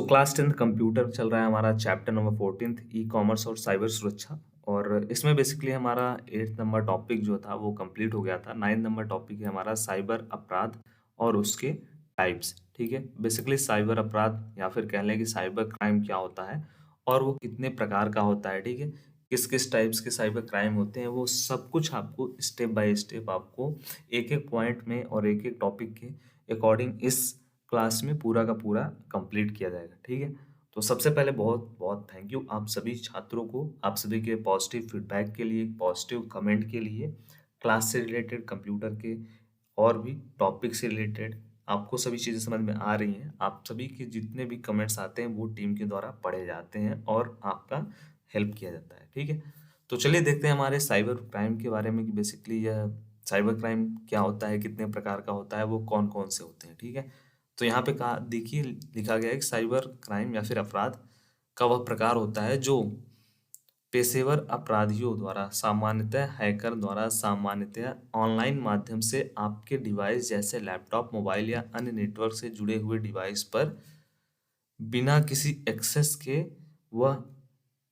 Class 10th computer चल रहा है हमारा chapter number 14th e commerce और साइबर सुरक्षा। और इसमें बेसिकली हमारा 8th नंबर टॉपिक जो था वो कंप्लीट हो गया था। 9th नंबर टॉपिक है हमारा साइबर अपराध और उसके टाइप्स। ठीक है, बेसिकली साइबर अपराध या फिर कह लें कि साइबर क्राइम क्या होता है और वो कितने प्रकार का होता है। ठीक है, किस किस टाइप्स के साइबर क्राइम होते हैं, वो सब कुछ आपको स्टेप बाय स्टेप आपको एक एक पॉइंट में और एक एक टॉपिक के अकॉर्डिंग इस क्लास में पूरा का पूरा कंप्लीट किया जाएगा। ठीक है, तो सबसे पहले बहुत बहुत थैंक यू आप सभी छात्रों को, आप सभी के पॉजिटिव फीडबैक के लिए, पॉजिटिव कमेंट के लिए। क्लास से रिलेटेड, कंप्यूटर के और भी टॉपिक से रिलेटेड आपको सभी चीज़ें समझ में आ रही हैं। आप सभी के जितने भी कमेंट्स आते हैं वो टीम के द्वारा पढ़े जाते हैं और आपका हेल्प किया जाता है। ठीक है, तो चलिए देखते हैं हमारे साइबर क्राइम के बारे में कि बेसिकली यह साइबर क्राइम क्या होता है, कितने प्रकार का होता है, वो कौन कौन से होते हैं। ठीक है, तो यहाँ पे कहा देखिए लिखा गया है कि साइबर क्राइम या फिर अपराध का वह प्रकार होता है जो पेशेवर अपराधियों द्वारा, सामान्यतः हैकर द्वारा, सामान्यतः ऑनलाइन माध्यम से आपके डिवाइस जैसे लैपटॉप, मोबाइल या अन्य नेटवर्क से जुड़े हुए डिवाइस पर बिना किसी एक्सेस के वह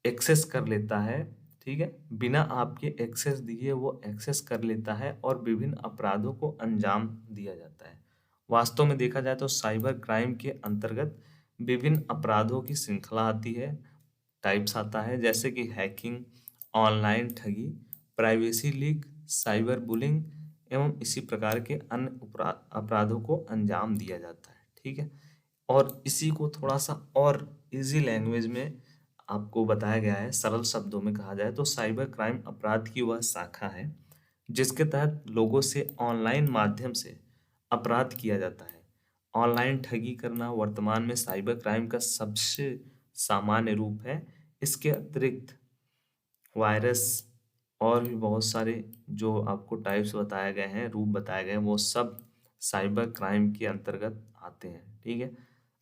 एक्सेस कर लेता है। ठीक है, बिना आपके एक्सेस दिए वो एक्सेस कर लेता है और विभिन्न अपराधों को अंजाम दिया जाता है। वास्तव में देखा जाए तो साइबर क्राइम के अंतर्गत विभिन्न अपराधों की श्रृंखला आती है, टाइप्स आता है, जैसे कि हैकिंग, ऑनलाइन ठगी, प्राइवेसी लीक, साइबर बुलिंग एवं इसी प्रकार के अन्य अपराधों को अंजाम दिया जाता है। ठीक है, और इसी को थोड़ा सा और इजी लैंग्वेज में आपको बताया गया है, सरल शब्दों में कहा जाए तो साइबर क्राइम अपराध की वह शाखा है जिसके तहत लोगों से ऑनलाइन माध्यम से अपराध किया जाता है। ऑनलाइन ठगी करना वर्तमान में साइबर क्राइम का सबसे सामान्य रूप है। इसके अतिरिक्त वायरस और भी बहुत सारे जो आपको टाइप्स बताए गए हैं, रूप बताए गए हैं, वो सब साइबर क्राइम के अंतर्गत आते हैं। ठीक है,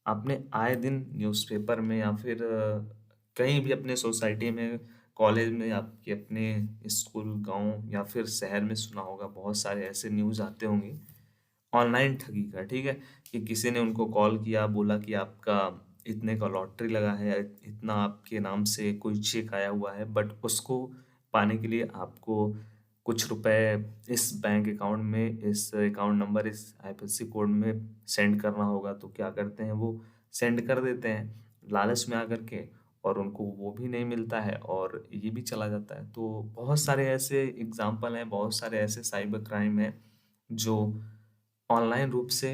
आपने आए दिन न्यूज़पेपर में या फिर कहीं भी अपने सोसाइटी में, कॉलेज में, आपके अपने स्कूल, गांव या फिर शहर में सुना होगा, बहुत सारे ऐसे न्यूज़ आते होंगे ऑनलाइन ठगी का। ठीक है, कि किसी ने उनको कॉल किया, बोला कि आपका इतने का लॉटरी लगा है, इतना आपके नाम से कोई चेक आया हुआ है, बट उसको पाने के लिए आपको कुछ रुपए इस बैंक अकाउंट में, इस अकाउंट नंबर, इस आईएफएससी कोड में सेंड करना होगा। तो क्या करते हैं, वो सेंड कर देते हैं लालच में आकर के, और उनको वो भी नहीं मिलता है और ये भी चला जाता है। तो बहुत सारे ऐसे एग्जाम्पल हैं, बहुत सारे ऐसे साइबर क्राइम हैं जो ऑनलाइन रूप से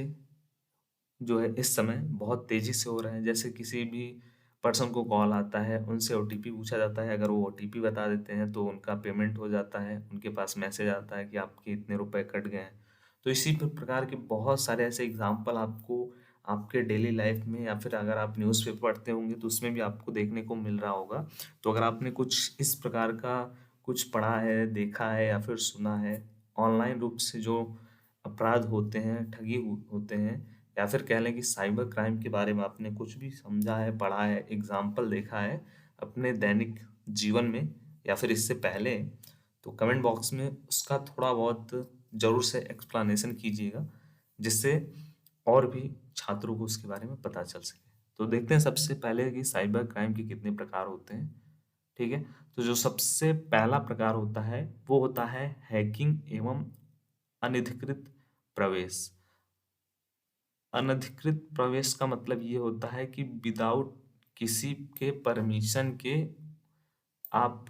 जो है इस समय बहुत तेजी से हो रहे हैं। जैसे किसी भी पर्सन को कॉल आता है, उनसे ओटीपी पूछा जाता है, अगर वो ओटीपी बता देते हैं तो उनका पेमेंट हो जाता है, उनके पास मैसेज आता है कि आपके इतने रुपए कट गए हैं। तो इसी प्रकार के बहुत सारे ऐसे एग्जाम्पल आपको आपके डेली लाइफ में, या फिर अगर आप न्यूज़पेपर पढ़ते होंगे तो उसमें भी आपको देखने को मिल रहा होगा। तो अगर आपने कुछ इस प्रकार का कुछ पढ़ा है, देखा है या फिर सुना है, ऑनलाइन रूप से जो अपराध होते हैं, ठगी होते हैं, या फिर कह लें कि साइबर क्राइम के बारे में आपने कुछ भी समझा है, पढ़ा है, एग्जाम्पल देखा है अपने दैनिक जीवन में या फिर इससे पहले, तो कमेंट बॉक्स में उसका थोड़ा बहुत जरूर से एक्सप्लेनेशन कीजिएगा, जिससे और भी छात्रों को उसके बारे में पता चल सके। तो देखते हैं सबसे पहले कि साइबर क्राइम के कितने प्रकार होते हैं। ठीक है, तो जो सबसे पहला प्रकार होता है वो होता है हैकिंग एवं अनधिकृत प्रवेश। अनधिकृत प्रवेश का मतलब ये होता है कि विदाउट किसी के परमिशन के आप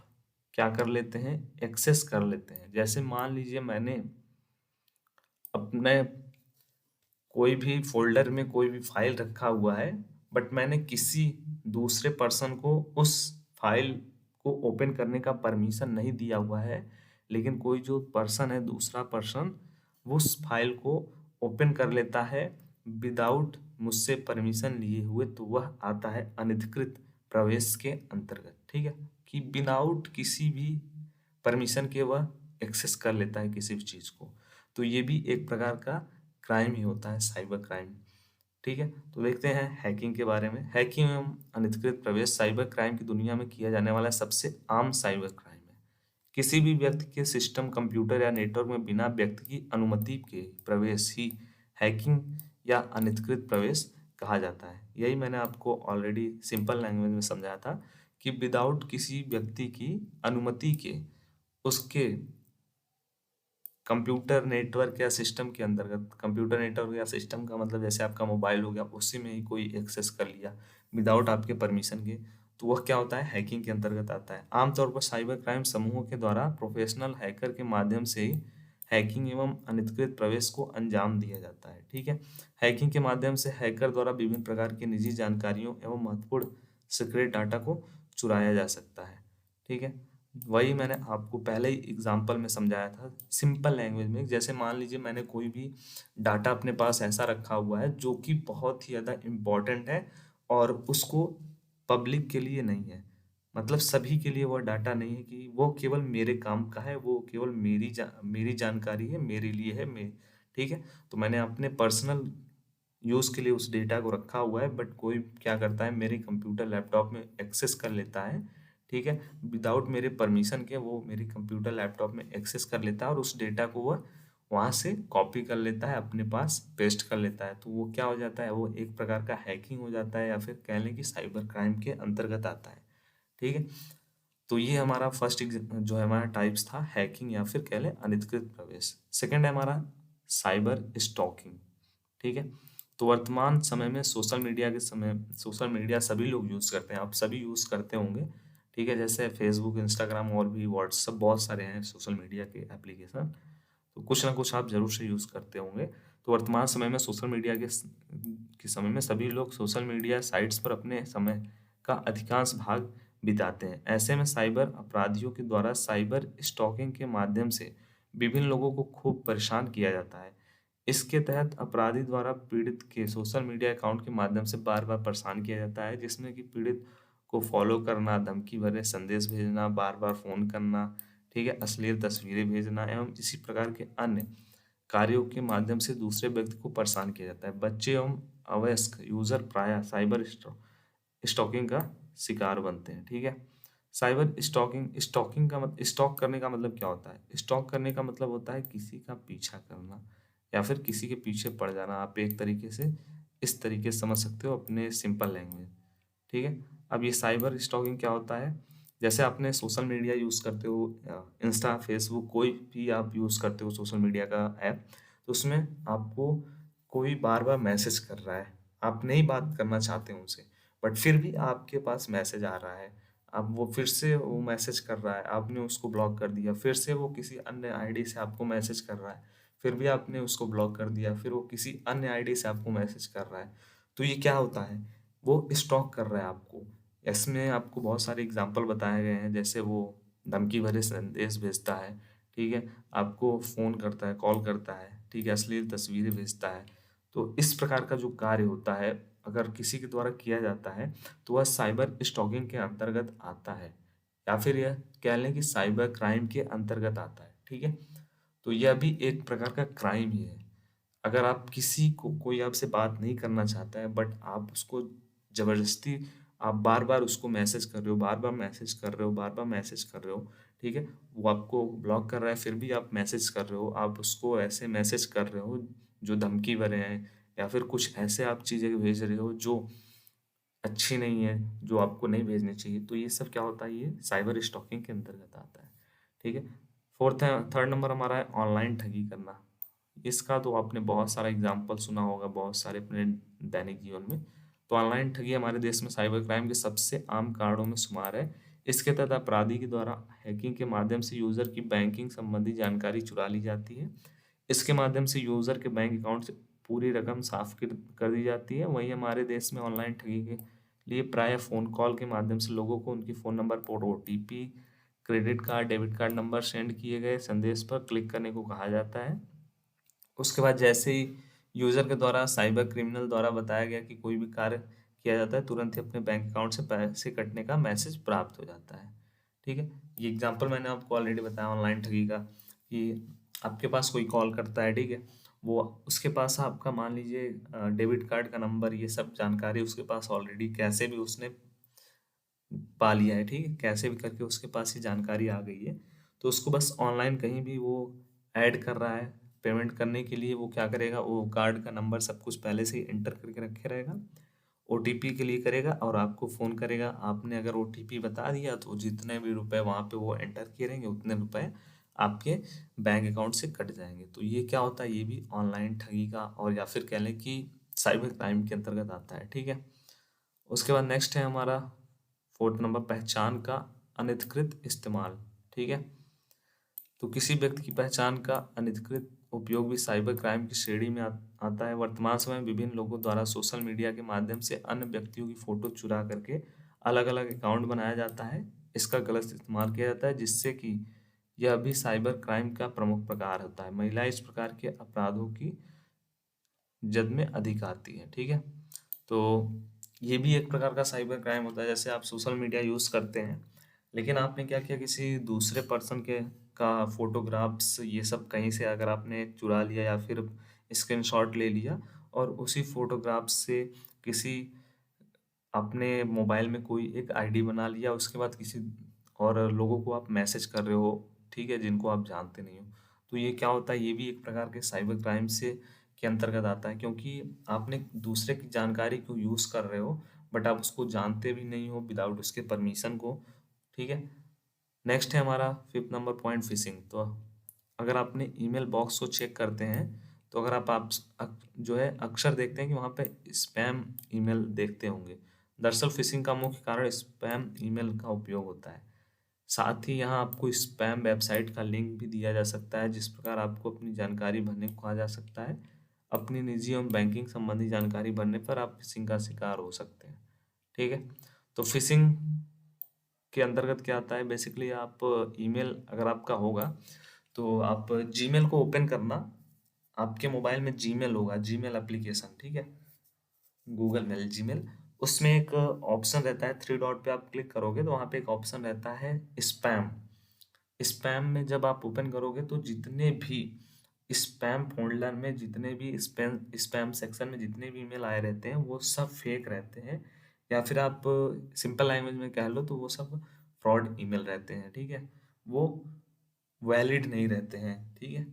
क्या कर लेते हैं, एक्सेस कर लेते हैं। जैसे मान लीजिए मैंने अपने कोई भी फोल्डर में कोई भी फाइल रखा हुआ है, बट मैंने किसी दूसरे पर्सन को उस फाइल को ओपन करने का परमिशन नहीं दिया हुआ है, लेकिन कोई जो पर्सन है, दूसरा पर्सन, वो उस फाइल को ओपन कर लेता है विदाउट मुझसे परमिशन लिए हुए, तो वह आता है अनधिकृत प्रवेश के अंतर्गत। ठीक है, कि विदाउट किसी भी परमिशन के वह एक्सेस कर लेता है किसी भी चीज को। तो ये भी एक प्रकार का क्राइम ही होता है, साइबर क्राइम। ठीक है, तो देखते हैं हैकिंग के बारे में। हैकिंग एवं अनधिकृत प्रवेश साइबर क्राइम की दुनिया में किया जाने वाला सबसे आम साइबर क्राइम है। किसी भी व्यक्ति के सिस्टम, कंप्यूटर या नेटवर्क में बिना व्यक्ति की अनुमति के प्रवेश ही हैकिंग या अनधिकृत प्रवेश कहा जाता है। यही मैंने आपको ऑलरेडी सिंपल लैंग्वेज में समझाया था कि विदाउट किसी व्यक्ति की अनुमति के उसके कंप्यूटर नेटवर्क या सिस्टम के अंतर्गत, कंप्यूटर नेटवर्क या सिस्टम का मतलब जैसे आपका मोबाइल हो गया, उसी में ही कोई एक्सेस कर लिया विदाउट आपके परमिशन के, तो वह क्या होता है, हैकिंग के अंतर्गत आता है। आमतौर पर साइबर क्राइम समूहों के द्वारा प्रोफेशनल हैकर के माध्यम से ही हैकिंग एवं अनधिकृत प्रवेश को अंजाम दिया जाता है। ठीक है, हैकिंग के माध्यम से हैकर द्वारा विभिन्न प्रकार की निजी जानकारियों एवं महत्वपूर्ण सीक्रेट डाटा को चुराया जा सकता है। ठीक है, वही मैंने आपको पहले ही एग्जाम्पल में समझाया था सिंपल लैंग्वेज में। जैसे मान लीजिए मैंने कोई भी डाटा अपने पास ऐसा रखा हुआ है जो कि बहुत ही ज़्यादा इम्पोर्टेंट है और उसको पब्लिक के लिए नहीं है, मतलब सभी के लिए वह डाटा नहीं है, कि वो केवल मेरे काम का है, वो केवल मेरी जानकारी है, मेरे लिए है, ठीक है। तो मैंने अपने पर्सनल यूज़ के लिए उस डेटा को रखा हुआ है, बट कोई क्या करता है, मेरे कंप्यूटर लैपटॉप में एक्सेस कर लेता है। ठीक है, विदाउट मेरे परमिशन के वो मेरे कंप्यूटर लैपटॉप में एक्सेस कर लेता है और उस डेटा को वह वहाँ से कॉपी कर लेता है, अपने पास पेस्ट कर लेता है। तो वो क्या हो जाता है, वो एक प्रकार का हैकिंग हो जाता है, या फिर कह लें कि साइबर क्राइम के अंतर्गत आता है। ठीक है, तो ये हमारा फर्स्ट जो है हमारा टाइप्स था, हैकिंग या फिर कह लें अनधिकृत प्रवेश। सेकंड है हमारा साइबर स्टॉकिंग। ठीक है, तो वर्तमान समय में सोशल मीडिया सभी लोग यूज़ करते हैं, आप सभी यूज़ करते होंगे। ठीक है, जैसे फेसबुक, इंस्टाग्राम और भी व्हाट्सअप, बहुत सारे हैं सोशल मीडिया के एप्लीकेशन, तो कुछ ना कुछ आप जरूर से यूज़ करते होंगे। तो वर्तमान समय में सोशल मीडिया के समय में सभी लोग सोशल मीडिया साइट्स पर अपने समय का अधिकांश भाग बिताते हैं। ऐसे में साइबर अपराधियों के द्वारा साइबर स्टॉकिंग के माध्यम से विभिन्न लोगों को खूब परेशान किया जाता है। इसके तहत अपराधी द्वारा पीड़ित के सोशल मीडिया अकाउंट के माध्यम से बार बार परेशान किया जाता है, जिसमें कि पीड़ित को फॉलो करना, धमकी भरे संदेश भेजना, बार बार फोन करना, ठीक है, अश्लील तस्वीरें भेजना एवं इसी प्रकार के अन्य कार्यों के माध्यम से दूसरे व्यक्ति को परेशान किया जाता है। बच्चे एवं अवयस्क यूजर प्रायः साइबर स्टॉकिंग का शिकार बनते हैं। ठीक है, साइबर स्टॉकिंग का मतलब, स्टॉक करने का मतलब क्या होता है, स्टॉक करने का मतलब होता है किसी का पीछा करना या फिर किसी के पीछे पड़ जाना। आप एक तरीके से इस तरीके से समझ सकते हो अपने सिंपल लैंग्वेज। ठीक है, अब ये साइबर स्टॉकिंग क्या होता है, जैसे आपने सोशल मीडिया यूज़ करते हो, इंस्टा, फेसबुक, कोई भी आप यूज़ करते हो सोशल मीडिया का ऐप, तो उसमें आपको कोई बार बार मैसेज कर रहा है, आप नहीं बात करना चाहते हो उनसे, बट फिर भी आपके पास मैसेज आ रहा है, अब वो फिर से वो मैसेज कर रहा है, आपने उसको ब्लॉक कर दिया, फिर से वो किसी अन्य आईडी से आपको मैसेज कर रहा है, फिर भी आपने उसको ब्लॉक कर दिया, फिर वो किसी अन्य आईडी से आपको मैसेज कर रहा है। तो ये क्या होता है, वो स्टॉक कर रहा है आपको। इसमें आपको बहुत सारे एग्जाम्पल बताए गए हैं, जैसे वो धमकी भरे संदेश भेजता है, ठीक है, आपको फ़ोन करता है, कॉल करता है, ठीक है, अश्लील तस्वीरें भेजता है। तो इस प्रकार का जो कार्य होता है, अगर किसी के द्वारा किया जाता है, तो वह साइबर स्टॉकिंग के अंतर्गत आता है, या फिर यह कह लें कि साइबर क्राइम के अंतर्गत आता है। ठीक है, तो यह भी एक प्रकार का क्राइम ही है। अगर आप किसी को, कोई आपसे बात नहीं करना चाहता है, बट आप उसको जबरदस्ती, आप बार बार उसको मैसेज कर रहे हो, बार बार मैसेज कर रहे हो, बार बार मैसेज कर रहे हो, ठीक है, वो आपको ब्लॉक कर रहा है, फिर भी आप मैसेज कर रहे हो, आप उसको ऐसे मैसेज कर रहे हो जो धमकी भरे हैं, या फिर कुछ ऐसे आप चीज़ें भेज रहे हो जो अच्छी नहीं है, जो आपको नहीं भेजनी चाहिए, तो ये सब क्या होता है, ये साइबर स्टॉकिंग के अंतर्गत आता है। ठीक है, फोर्थ है, थर्ड नंबर हमारा है ऑनलाइन ठगी करना। इसका तो आपने बहुत सारा एग्जाम्पल सुना होगा, बहुत सारे अपने दैनिक जीवन में। तो ऑनलाइन ठगी हमारे देश में साइबर क्राइम के सबसे आम कारणों में शुमार है। इसके तहत अपराधी के द्वारा हैकिंग के माध्यम से यूजर की बैंकिंग संबंधी जानकारी चुरा ली जाती है। इसके माध्यम से यूजर के बैंक अकाउंट से पूरी रकम साफ कर दी जाती है। वहीं हमारे देश में ऑनलाइन ठगी के लिए प्रायः फ़ोन कॉल के माध्यम से लोगों को उनकी फ़ोन नंबर पर OTP, credit card, debit card number send किए गए संदेश पर क्लिक करने को कहा जाता है। उसके बाद जैसे ही यूजर के द्वारा साइबर क्रिमिनल द्वारा बताया गया कि कोई भी कार्य किया जाता है, तुरंत ही अपने बैंक अकाउंट से पैसे कटने का मैसेज प्राप्त हो जाता है। ठीक है, ये एग्जांपल मैंने आपको ऑलरेडी बताया ऑनलाइन ठगी का, कि आपके पास कोई कॉल करता है, ठीक है, वो उसके पास आपका मान लीजिए डेबिट कार्ड का नंबर, ये सब जानकारी उसके पास ऑलरेडी कैसे भी उसने पा लिया है, ठीक है, कैसे भी करके उसके पास ये जानकारी आ गई है, तो उसको बस ऑनलाइन कहीं भी वो ऐड कर रहा है, पेमेंट करने के लिए वो क्या करेगा, वो कार्ड का नंबर सब कुछ पहले से ही एंटर करके रखे रहेगा, ओटीपी के लिए करेगा और आपको फ़ोन करेगा। आपने अगर ओटीपी बता दिया तो जितने भी रुपए वहाँ पे वो एंटर किए रहेंगे उतने रुपए आपके बैंक अकाउंट से कट जाएंगे। तो ये क्या होता है, ये भी ऑनलाइन ठगी का और या फिर कह लें कि साइबर क्राइम के अंतर्गत आता है। ठीक है, उसके बाद नेक्स्ट है हमारा फोर्थ नंबर, पहचान का अनधिकृत इस्तेमाल। ठीक है, तो किसी व्यक्ति की पहचान का अनधिकृत उपयोग भी साइबर क्राइम की श्रेणी में आता है। वर्तमान समय में विभिन्न लोगों द्वारा सोशल मीडिया के माध्यम से अन्य व्यक्तियों की फोटो चुरा करके अलग अलग अकाउंट बनाया जाता है। इसका गलत इस्तेमाल किया जाता है, जिससे कि यह भी साइबर क्राइम का प्रमुख प्रकार होता है। महिलाएं इस प्रकार के अपराधों की जद में अधिक आती है। ठीक है, तो ये भी एक प्रकार का साइबर क्राइम होता है। जैसे आप सोशल मीडिया यूज़ करते हैं, लेकिन आपने क्या किया, किसी दूसरे पर्सन के का फोटोग्राफ्स ये सब कहीं से अगर आपने चुरा लिया या फिर स्क्रीनशॉट ले लिया और उसी फोटोग्राफ से किसी अपने मोबाइल में कोई एक आईडी बना लिया, उसके बाद किसी और लोगों को आप मैसेज कर रहे हो, ठीक है, जिनको आप जानते नहीं हो। तो ये क्या होता है, ये भी एक प्रकार के साइबर क्राइम से के अंतर्गत आता है, क्योंकि आपने दूसरे की जानकारी को यूज़ कर रहे हो बट आप उसको जानते भी नहीं हो विदाउट उसके परमिशन को। ठीक है, नेक्स्ट है हमारा फिफ्थ नंबर पॉइंट, फिशिंग। तो अगर आपने ईमेल बॉक्स को चेक करते हैं तो अगर जो है अक्सर देखते हैं कि वहाँ पे स्पैम ईमेल देखते होंगे। दरअसल फिशिंग का मुख्य कारण स्पैम ईमेल का उपयोग होता है। साथ ही यहाँ आपको स्पैम वेबसाइट का लिंक भी दिया जा सकता है, जिस प्रकार आपको अपनी जानकारी भरने को कहा जा सकता है। अपनी निजी एवं बैंकिंग संबंधी जानकारी भरने पर आप फिशिंग का शिकार हो सकते हैं। ठीक है, तो फिशिंग के अंतर्गत क्या आता है, बेसिकली आप ईमेल अगर आपका होगा तो आप जीमेल को ओपन करना। आपके मोबाइल में जीमेल होगा, जीमेल एप्लीकेशन, ठीक है, गूगल मेल, जीमेल। उसमें एक ऑप्शन रहता है, थ्री डॉट पे आप क्लिक करोगे तो वहाँ पे एक ऑप्शन रहता है स्पैम। स्पैम में जब आप ओपन करोगे तो जितने भी स्पैम फोल्डर में जितने भी स्पैम स्पैम सेक्शन में जितने भी ईमेल आए रहते हैं वो सब फेक रहते हैं, या फिर आप सिंपल लैंग्वेज में कह लो तो वो सब फ्रॉड ईमेल रहते हैं। ठीक है, वो वैलिड नहीं रहते हैं। ठीक है,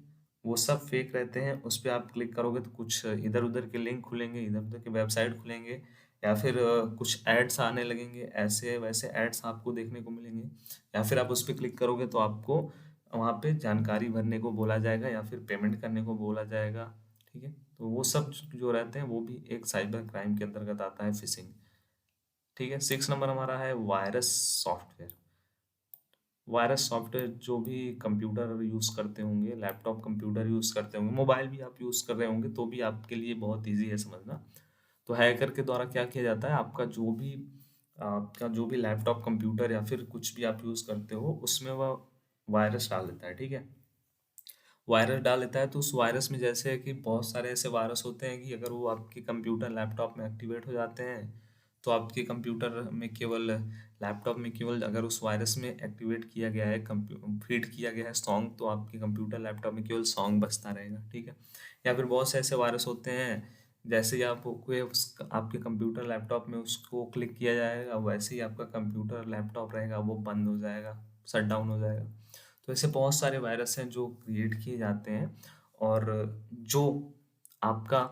वो सब फेक रहते हैं। उस पर आप क्लिक करोगे तो कुछ इधर उधर के लिंक खुलेंगे, इधर उधर के वेबसाइट खुलेंगे, या फिर कुछ एड्स आने लगेंगे, ऐसे वैसे एड्स आपको देखने को मिलेंगे। या फिर आप उस पर क्लिक करोगे तो आपको वहाँ पे जानकारी भरने को बोला जाएगा या फिर पेमेंट करने को बोला जाएगा। ठीक है, तो वो सब जो रहते हैं वो भी एक साइबर क्राइम के अंतर्गत आता है, फिशिंग। ठीक है, सिक्स नंबर हमारा है वायरस सॉफ्टवेयर। वायरस सॉफ्टवेयर जो भी कंप्यूटर यूज़ करते होंगे, लैपटॉप कंप्यूटर यूज़ करते होंगे, मोबाइल भी आप यूज़ कर रहे होंगे, तो भी आपके लिए बहुत इजी है समझना। तो हैकर के द्वारा क्या किया जाता है, आपका जो भी लैपटॉप कंप्यूटर या फिर कुछ भी आप यूज़ करते हो उसमें वह वायरस डाल देता है। ठीक है, वायरस डाल देता है तो उस वायरस में जैसे है कि बहुत सारे ऐसे वायरस होते हैं कि अगर वो आपके कंप्यूटर लैपटॉप में एक्टिवेट हो जाते हैं तो आपके कंप्यूटर में केवल लैपटॉप में केवल अगर उस वायरस में एक्टिवेट किया गया है, फीड किया गया है सॉन्ग, तो आपके कंप्यूटर लैपटॉप में केवल सॉन्ग बजता रहेगा। ठीक है, या फिर बहुत से ऐसे वायरस होते हैं, जैसे ही आपके कंप्यूटर लैपटॉप में उसको क्लिक किया जाएगा वैसे ही आपका कंप्यूटर लैपटॉप रहेगा वो बंद हो जाएगा, शट डाउन हो जाएगा। तो ऐसे बहुत सारे वायरस हैं जो क्रिएट किए जाते हैं, और जो आपका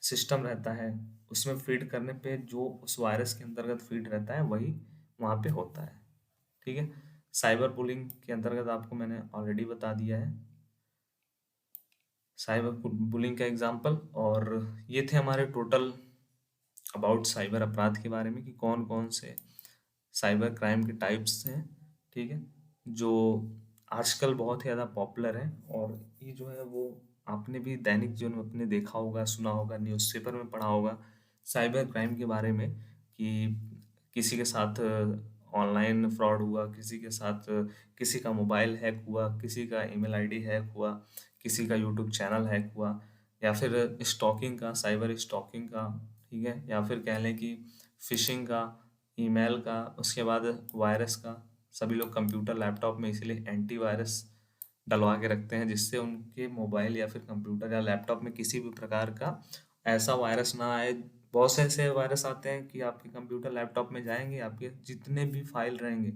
सिस्टम रहता है उसमें फीड करने पे जो उस वायरस के अंतर्गत फीड रहता है वही वहाँ पे होता है। ठीक है, साइबर बुलिंग के अंतर्गत आपको मैंने ऑलरेडी बता दिया है साइबर बुलिंग का एग्जाम्पल। और ये थे हमारे टोटल अबाउट साइबर अपराध के बारे में कि कौन कौन से साइबर क्राइम के टाइप्स हैं। ठीक है, जो आजकल बहुत ही ज़्यादा पॉपुलर है, और ये जो है वो आपने भी दैनिक जीवन में अपने देखा होगा, सुना होगा, न्यूज़पेपर में पढ़ा होगा साइबर क्राइम के बारे में कि किसी के साथ ऑनलाइन फ्रॉड हुआ, किसी के साथ किसी का मोबाइल हैक हुआ, किसी का ईमेल आईडी हैक हुआ, किसी का यूट्यूब चैनल हैक हुआ, या फिर स्टॉकिंग का, साइबर स्टॉकिंग का। ठीक है, या फिर कह लें कि फिशिंग का, ईमेल का, उसके बाद वायरस का। सभी लोग कंप्यूटर लैपटॉप में इसीलिए एंटीवायरस डलवा के रखते हैं, जिससे उनके मोबाइल या फिर कंप्यूटर या लैपटॉप में किसी भी प्रकार का ऐसा वायरस ना आए। बहुत से ऐसे वायरस आते हैं कि आपके कंप्यूटर लैपटॉप में जाएंगे, आपके जितने भी फाइल रहेंगे,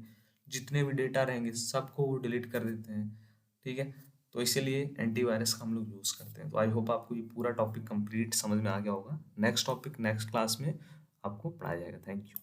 जितने भी डेटा रहेंगे, सबको वो डिलीट कर देते हैं। ठीक है, तो इसीलिए एंटीवायरस का हम लोग यूज़ करते हैं। तो आई होप आपको ये पूरा टॉपिक कंप्लीट समझ में आ गया होगा। नेक्स्ट टॉपिक नेक्स्ट क्लास में आपको पढ़ाया जाएगा। Thank you.